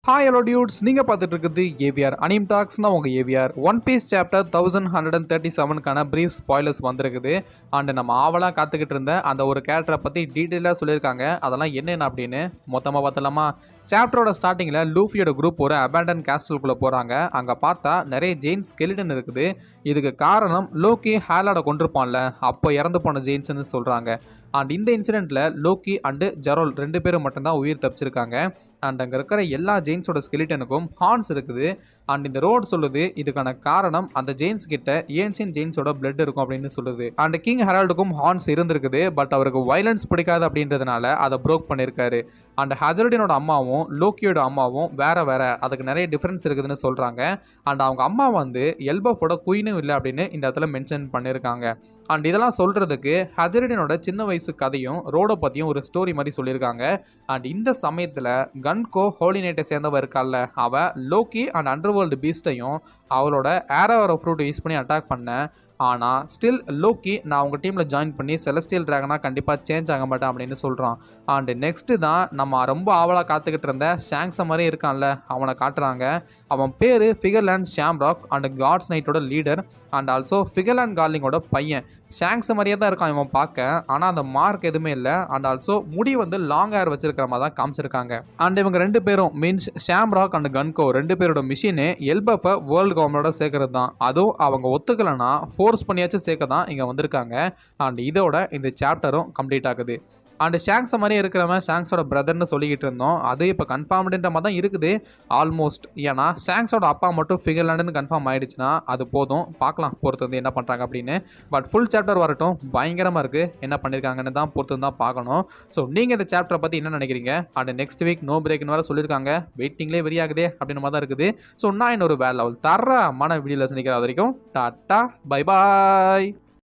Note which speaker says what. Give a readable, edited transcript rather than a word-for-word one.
Speaker 1: Hi hello dudes, நீங்கள் பார்த்துட்டு இருக்குது ஏவிஆர் அனிம் டாக்ஸ்னா உங்கள் ஏவிஆர் ஒன் பீஸ் சாப்டர் 1137க்கான ப்ரீஃப் ஸ்பாய்லர்ஸ் வந்திருக்குது. அண்ட் நம்ம ஆவலாக காத்துக்கிட்டு இருந்த அந்த ஒரு கேரக்டரை பற்றி டீட்டெயிலாக சொல்லியிருக்காங்க. அதெல்லாம் என்னென்ன அப்படின்னு மொத்தமாக பார்த்தலாமா? சாப்டரோட ஸ்டார்டிங்கில் லூஃபியோட குரூப் ஒரு அபேண்டன் கேஸ்டலுக்குள்ளே போகிறாங்க. அங்கே பார்த்தா நிறைய ஜெயின்ஸ் ஸ்கெலிடன் இருக்குது. இதுக்கு காரணம் லோக்கி ஹேலாட கொண்டிருப்பான்ல, அப்போ இறந்து போன ஜெயின்ஸ்னு சொல்கிறாங்க. அண்ட் இந்த இன்சிடெண்ட்டில் லோக்கி அண்டு ஜெரோல் 2 பேரும் மட்டும்தான் உயிர் தப்பிச்சிருக்காங்க. அண்ட் அங்கே இருக்கிற எல்லா ஜெயின்ஸோட ஸ்கெலிட்டனுக்கும் ஹார்ன்ஸ் இருக்குது. அண்ட் இந்த ரோட் சொல்லுது இதுக்கான காரணம் அந்த ஜெயின்ஸ் கிட்ட ஏன்ஷியன் ஜெயின்ஸோட பிளட் இருக்கும் அப்படின்னு சொல்லுது. அண்ட் கிங் ஹெரால்டுக்கும் ஹார்ன்ஸ் இருந்திருக்குது. பட் அவருக்கு வயலன்ஸ் பிடிக்காது அப்படின்றதுனால அதை ப்ரோக் பண்ணியிருக்காரு. அண்ட் ஹசர்டினோட அம்மாவும் லோக்கியோட அம்மாவும் வேற வேற, அதுக்கு நிறைய டிஃப்ரென்ஸ் இருக்குதுன்னு சொல்கிறாங்க. அண்ட் அவங்க அம்மா வந்து எல்பஃபோட குயினும் இல்லை அப்படின்னு இந்த இடத்துல மென்ஷன் பண்ணியிருக்காங்க. அண்ட் இதெல்லாம் சொல்கிறதுக்கு ஹஜரிடனோட சின்ன வயசு கதையும் ரோடை பற்றியும் ஒரு ஸ்டோரி மாதிரி சொல்லியிருக்காங்க. அண்ட் இந்த சமயத்தில் கன்கோ ஹோலினேட்டை சேர்ந்தவ இருக்கால, அவள் லோக்கி அண்ட் அண்டர்வேர்ல்டு பீஸ்டையும் அவளோட ஏரோவர ஃப்ரூட்டை யூஸ் பண்ணி அட்டாக் பண்ண. ஆனால் ஸ்டில் லோக்கி நான் அவங்க டீமில் ஜாயின் பண்ணி செலஸ்டியல் ட்ராகனாக கண்டிப்பாக சேஞ்ச் ஆக மாட்டேன் அப்படின்னு சொல்கிறான். அண்டு நெக்ஸ்ட்டு தான் நம்ம ரொம்ப ஆவலாக காத்துக்கிட்டு இருந்த ஷாங்ஸை மாதிரி இருக்கான்ல, அவனை காட்டுறாங்க. அவன் பேர் ஃபிகர்லேண்ட் ஷாம்ராக் அண்ட் காட்ஸ் நைட்டோட லீடர் அண்ட் ஆல்சோ ஃபிகர்லேண்ட் கார்லிங்கோட பையன். ஷாங்ஸ் மாதிரியே தான் இருக்கான் இவன் பார்க்க, ஆனால் அந்த மார்க் எதுவுமே இல்லை. அண்ட் ஆல்சோ முடி வந்து லாங் ஹேர் வச்சிருக்கிற மாதிரி தான் காமிச்சிருக்காங்க. அண்ட் இவங்க 2 பேரும் மீன்ஸ் ஷாம்ராக் அண்ட் கன்கோ 2 பேரோட மிஷினு எல்பஃபை வேர்ல்டு கவர்மெண்டோட சேர்க்கறது தான். அதுவும் அவங்க ஒத்துக்கலைன்னா ஃபோர்ஸ் பண்ணியாச்சும் சேர்க்க தான் இங்கே வந்திருக்காங்க. அண்ட் இதோட இந்த சாப்டரும் கம்ப்ளீட் ஆகுது. அண்ட் ஷாங்ஸை மாதிரி இருக்கிறவன் ஷாங்ஸோட பிரதர்னு சொல்லிக்கிட்டு இருந்தோம். அது இப்போ கன்ஃபார்ம்டுன்ற மாதிரி தான் இருக்குது ஆல்மோஸ்ட். ஏன்னா ஷாங்ஸோட அப்பா மட்டும் ஃபிகர்லேண்டுன்னு கன்ஃபார்ம் ஆகிடுச்சுன்னா அது போதும், பார்க்கலாம் பொறுத்து வந்து என்ன பண்ணுறாங்க அப்படின்னு. பட் ஃபுல் சாப்டர் வரட்டும், பயங்கரமாக இருக்குது. என்ன பண்ணியிருக்காங்கன்னு தான் பொறுத்து தான் பார்க்கணும். ஸோ நீங்கள் இந்த சாப்டரை பற்றி என்ன நினைக்கிறீங்க? அண்ட் நெக்ஸ்ட் வீக் நோ பிரேக்னு வேறு சொல்லியிருக்காங்க. வெயிட்டிங்லேயே வெறியாகுதே அப்படின்னு மாதிரி தான் இருக்குது. ஸோ நான் இன்னொரு வேற லெவல் தர மன வீடியோவில் சந்திக்கிற வரைக்கும் டாட்டா பை பாய்.